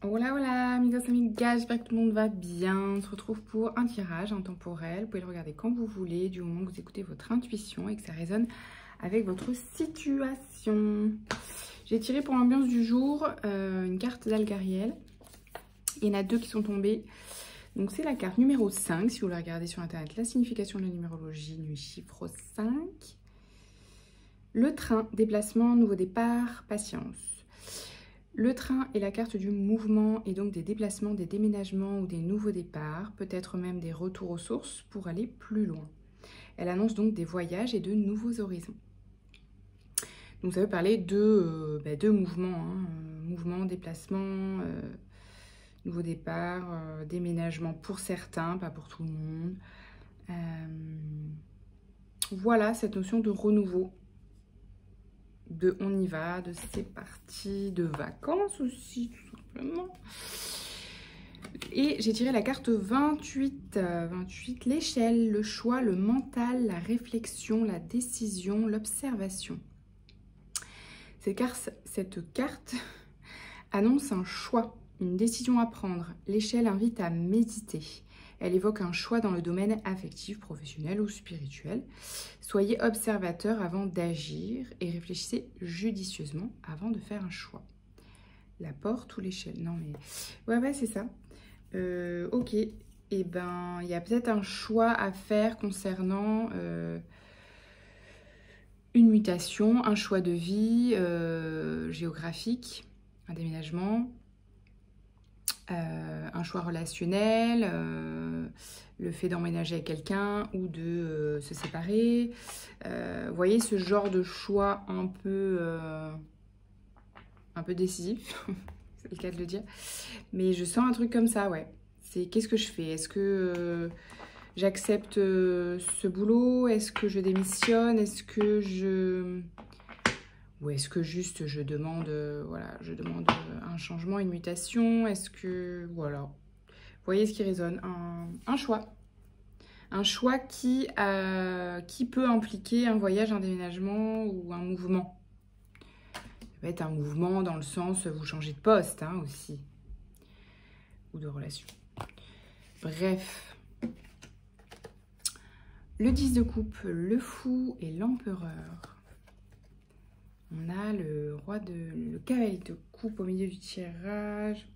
Hola hola amigos amigas, j'espère que tout le monde va bien. On se retrouve pour un tirage intemporel. Vous pouvez le regarder quand vous voulez, du moment que vous écoutez votre intuition et que ça résonne avec votre situation. J'ai tiré pour l'ambiance du jour une carte d'Algariel. Il y en a deux qui sont tombées. Donc c'est la carte numéro 5, si vous la regardez sur internet, la signification de la numérologie du chiffre 5. Le train, déplacement, nouveau départ, patience. Le train est la carte du mouvement et donc des déplacements, des déménagements ou des nouveaux départs, peut-être même des retours aux sources pour aller plus loin. Elle annonce donc des voyages et de nouveaux horizons. Donc ça veut parler de mouvements, mouvement, déplacement, nouveau départ, déménagement pour certains, pas pour tout le monde. Voilà cette notion de renouveau. De on y va, de c'est parti, de vacances aussi, tout simplement. Et j'ai tiré la carte 28. 28, l'échelle, le choix, le mental, la réflexion, la décision, l'observation. Cette carte annonce un choix, une décision à prendre. L'échelle invite à méditer. Elle évoque un choix dans le domaine affectif, professionnel ou spirituel. Soyez observateur avant d'agir et réfléchissez judicieusement avant de faire un choix. La porte ou l'échelle? Non mais... Ouais, c'est ça. Ok. Eh ben, il y a peut-être un choix à faire concernant une mutation, un choix de vie géographique, un déménagement. Un choix relationnel, le fait d'emménager avec quelqu'un ou de se séparer. Vous voyez ce genre de choix un peu décisif, c'est le cas de le dire. Mais je sens un truc comme ça, ouais. C'est qu'est-ce que je fais? Est-ce que j'accepte ce boulot? Est-ce que je démissionne? Est-ce que je... Ou est-ce que juste je demande, je demande un changement, une mutation? Est-ce que, voilà, vous voyez ce qui résonne? Un choix. Un choix qui peut impliquer un voyage, un déménagement ou un mouvement. Ça peut être un mouvement dans le sens, vous changez de poste aussi. Ou de relation. Bref. Le 10 de coupe, le fou et l'empereur. On a le cavalier de coupe au milieu du tirage.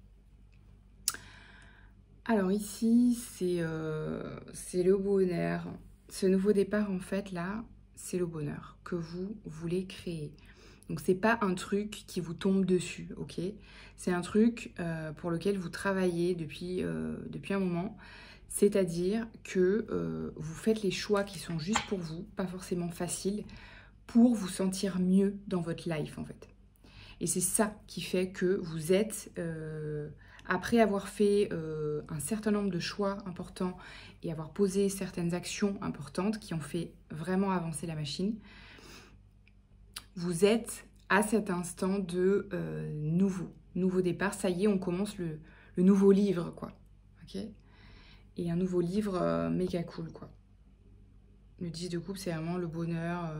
Alors ici, c'est le bonheur. Ce nouveau départ, en fait, là, c'est le bonheur que vous voulez créer. Donc, c'est pas un truc qui vous tombe dessus, ok? C'est un truc pour lequel vous travaillez depuis un moment. C'est-à-dire que vous faites les choix qui sont juste pour vous, pas forcément faciles, pour vous sentir mieux dans votre life, en fait. Et c'est ça qui fait que vous êtes, après avoir fait un certain nombre de choix importants et avoir posé certaines actions importantes qui ont fait vraiment avancer la machine, vous êtes à cet instant de nouveau départ. Ça y est, on commence le nouveau livre, quoi. Ok? Et un nouveau livre méga cool, quoi. Le 10 de coupe, c'est vraiment le bonheur...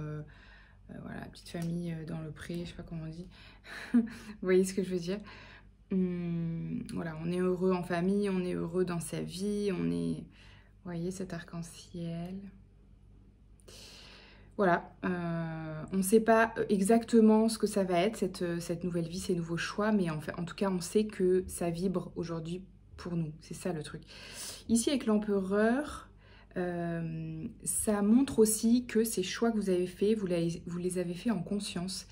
voilà, petite famille dans le pré, je sais pas comment on dit. Vous voyez ce que je veux dire? Voilà, on est heureux en famille, on est heureux dans sa vie, on est... Vous voyez cet arc-en-ciel? Voilà, on ne sait pas exactement ce que ça va être, cette nouvelle vie, ces nouveaux choix, mais en tout cas, on sait que ça vibre aujourd'hui pour nous. C'est ça le truc. Ici, avec l'empereur... ça montre aussi que ces choix que vous avez faits, vous les avez faits en conscience.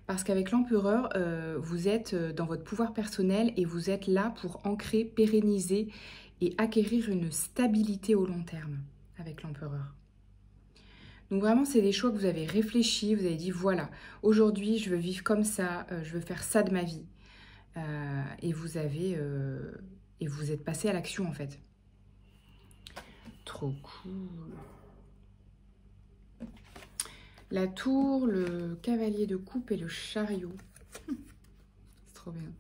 Parce qu'avec l'empereur, vous êtes dans votre pouvoir personnel et vous êtes là pour ancrer, pérenniser et acquérir une stabilité au long terme avec l'empereur. Donc vraiment, c'est des choix que vous avez réfléchi, vous avez dit, voilà, aujourd'hui, je veux vivre comme ça, je veux faire ça de ma vie. Et vous êtes passé à l'action, en fait. Trop cool. La tour, le cavalier de coupe et le chariot. C'est trop bien.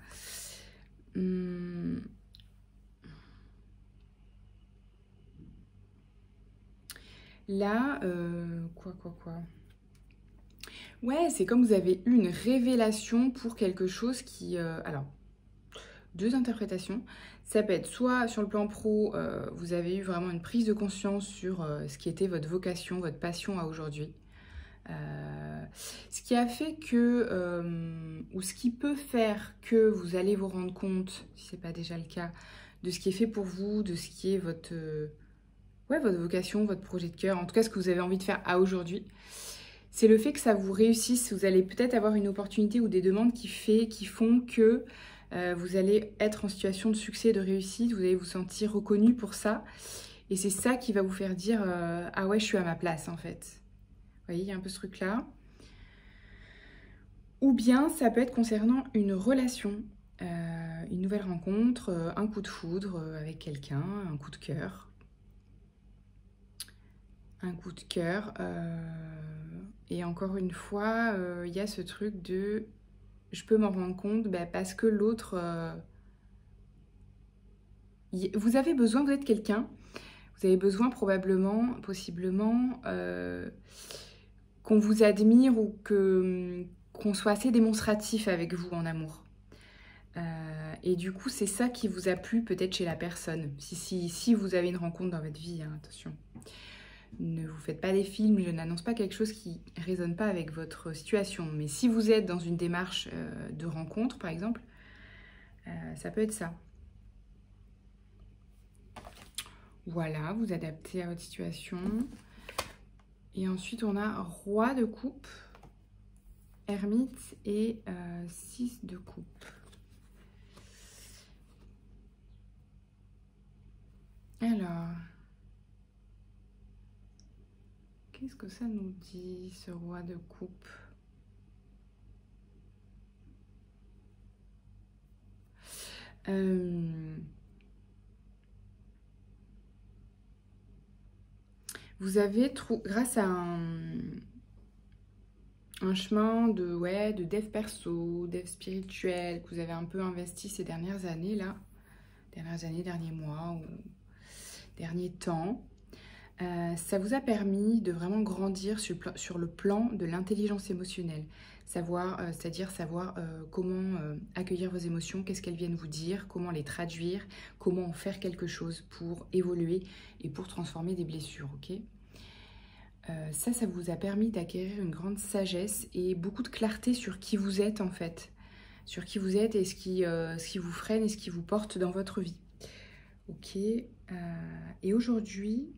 Là, quoi. Ouais, c'est comme vous avez eu une révélation pour quelque chose qui... alors, deux interprétations. Ça peut être soit sur le plan pro, vous avez eu vraiment une prise de conscience sur ce qui était votre vocation, votre passion à aujourd'hui. Ce qui a fait que, ou ce qui peut faire que vous allez vous rendre compte, si ce n'est pas déjà le cas, de ce qui est fait pour vous, de ce qui est votre, votre vocation, votre projet de cœur, en tout cas ce que vous avez envie de faire à aujourd'hui. C'est le fait que ça vous réussisse. Vous allez peut-être avoir une opportunité ou des demandes qui font que vous allez être en situation de succès, de réussite. Vous allez vous sentir reconnu pour ça. Et c'est ça qui va vous faire dire ah ouais, je suis à ma place en fait. Vous voyez, il y a un peu ce truc-là. Ou bien ça peut être concernant une relation, une nouvelle rencontre, un coup de foudre avec quelqu'un, un coup de cœur. Un coup de cœur. Et encore une fois, il y a ce truc de... Je peux m'en rendre compte parce que l'autre... vous avez besoin, vous êtes quelqu'un, vous avez besoin probablement, possiblement, qu'on vous admire ou qu'on soit assez démonstratif avec vous en amour. Et du coup, c'est ça qui vous a plu peut-être chez la personne. Si vous avez une rencontre dans votre vie, hein, attention. Ne vous faites pas des films, je n'annonce pas quelque chose qui ne résonne pas avec votre situation. Mais si vous êtes dans une démarche de rencontre, par exemple, ça peut être ça. Voilà, vous adaptez à votre situation. Et ensuite, on a Roi de coupe, Ermite et 6 de coupe. Alors... Qu'est-ce que ça nous dit, ce roi de coupe? Vous avez, grâce à un chemin de dev perso, dev spirituel, que vous avez un peu investi ces dernières années, là, derniers mois ou derniers temps, ça vous a permis de vraiment grandir sur le plan de l'intelligence émotionnelle. C'est-à-dire savoir comment accueillir vos émotions, qu'est-ce qu'elles viennent vous dire, comment les traduire, comment en faire quelque chose pour évoluer et pour transformer des blessures, ok ? Ça vous a permis d'acquérir une grande sagesse et beaucoup de clarté sur qui vous êtes en fait. Sur qui vous êtes et ce qui vous freine et ce qui vous porte dans votre vie. Ok. Et aujourd'hui...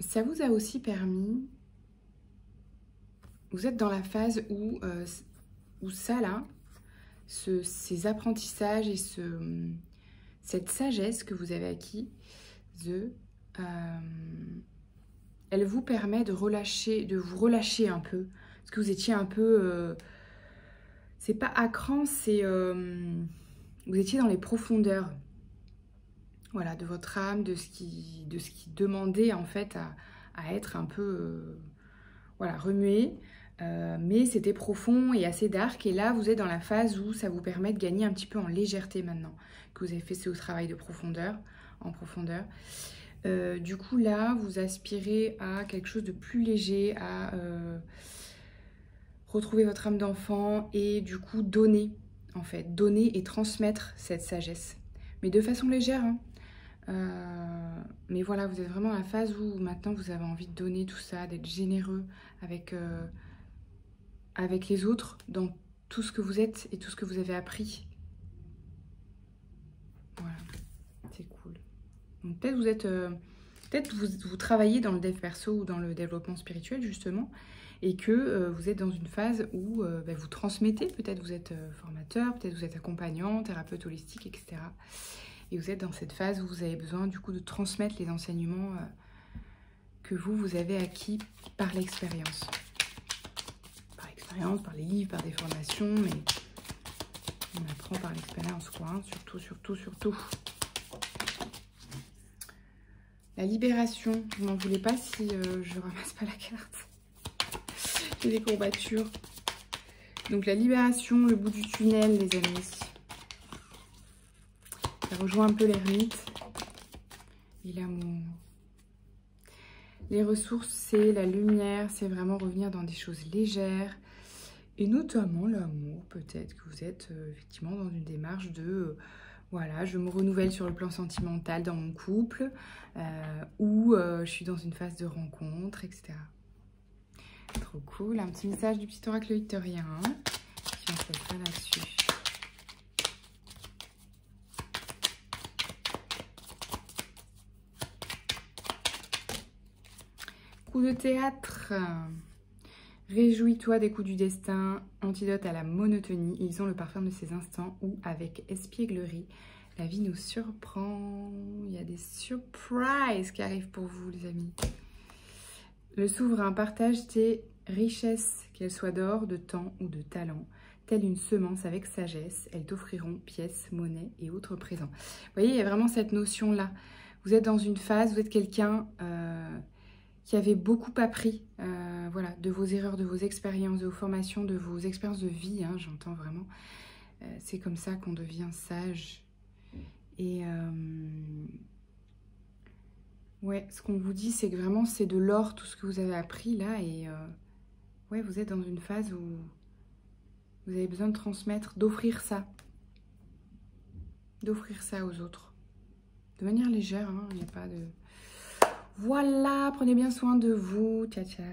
ça vous a aussi permis, vous êtes dans la phase où ça là, ces apprentissages et cette sagesse que vous avez acquis, elle vous permet de vous relâcher un peu, parce que vous étiez un peu, c'est pas à cran, c'est, vous étiez dans les profondeurs. Voilà, de votre âme, de ce qui demandait en fait à être un peu remué. Mais c'était profond et assez dark. Et là, vous êtes dans la phase où ça vous permet de gagner un petit peu en légèreté maintenant. Que vous avez fait ce travail de profondeur, en profondeur. Du coup, là, vous aspirez à quelque chose de plus léger, à retrouver votre âme d'enfant et du coup donner, en fait. Donner et transmettre cette sagesse. Mais de façon légère, hein. Mais voilà, vous êtes vraiment à la phase où maintenant vous avez envie de donner tout ça, d'être généreux avec les autres dans tout ce que vous êtes et tout ce que vous avez appris. Voilà, c'est cool. Donc peut-être vous êtes, vous travaillez dans le dev perso ou dans le développement spirituel justement, et que vous êtes dans une phase où vous transmettez, peut-être vous êtes formateur, peut-être vous êtes accompagnant, thérapeute holistique, etc. Et vous êtes dans cette phase où vous avez besoin du coup de transmettre les enseignements que vous avez acquis par l'expérience. Par l'expérience, par les livres, par des formations, mais on apprend par l'expérience quoi, hein, surtout. La libération, vous m'en voulez pas si je ramasse pas la carte. J'ai des courbatures. Donc la libération, le bout du tunnel les amis. Ça rejoint un peu l'ermite et l'amour. Les ressources, c'est la lumière, c'est vraiment revenir dans des choses légères Et notamment l'amour, peut-être que vous êtes effectivement dans une démarche de... voilà, je me renouvelle sur le plan sentimental dans mon couple, ou je suis dans une phase de rencontre, etc. Trop cool. Un petit message du petit oracle victorien qui vient s'être là-dessus. Coup de théâtre. Réjouis-toi des coups du destin, antidote à la monotonie. Ils ont le parfum de ces instants où, avec espièglerie, la vie nous surprend. Il y a des surprises qui arrivent pour vous, les amis. Le souverain partage tes richesses, qu'elles soient d'or, de temps ou de talent. Telle une semence avec sagesse, elles t'offriront pièces, monnaies et autres présents. Vous voyez, il y a vraiment cette notion-là. Vous êtes dans une phase, vous êtes quelqu'un qui avait beaucoup appris voilà, de vos erreurs, de vos expériences, de vos formations, de vos expériences de vie, hein, j'entends vraiment. C'est comme ça qu'on devient sage. Et ouais, ce qu'on vous dit, c'est que vraiment, c'est de l'or, tout ce que vous avez appris là. Et ouais, vous êtes dans une phase où vous avez besoin de transmettre, d'offrir ça. D'offrir ça aux autres. De manière légère, hein, il n'y a pas de... Voilà, prenez bien soin de vous. Ciao, ciao.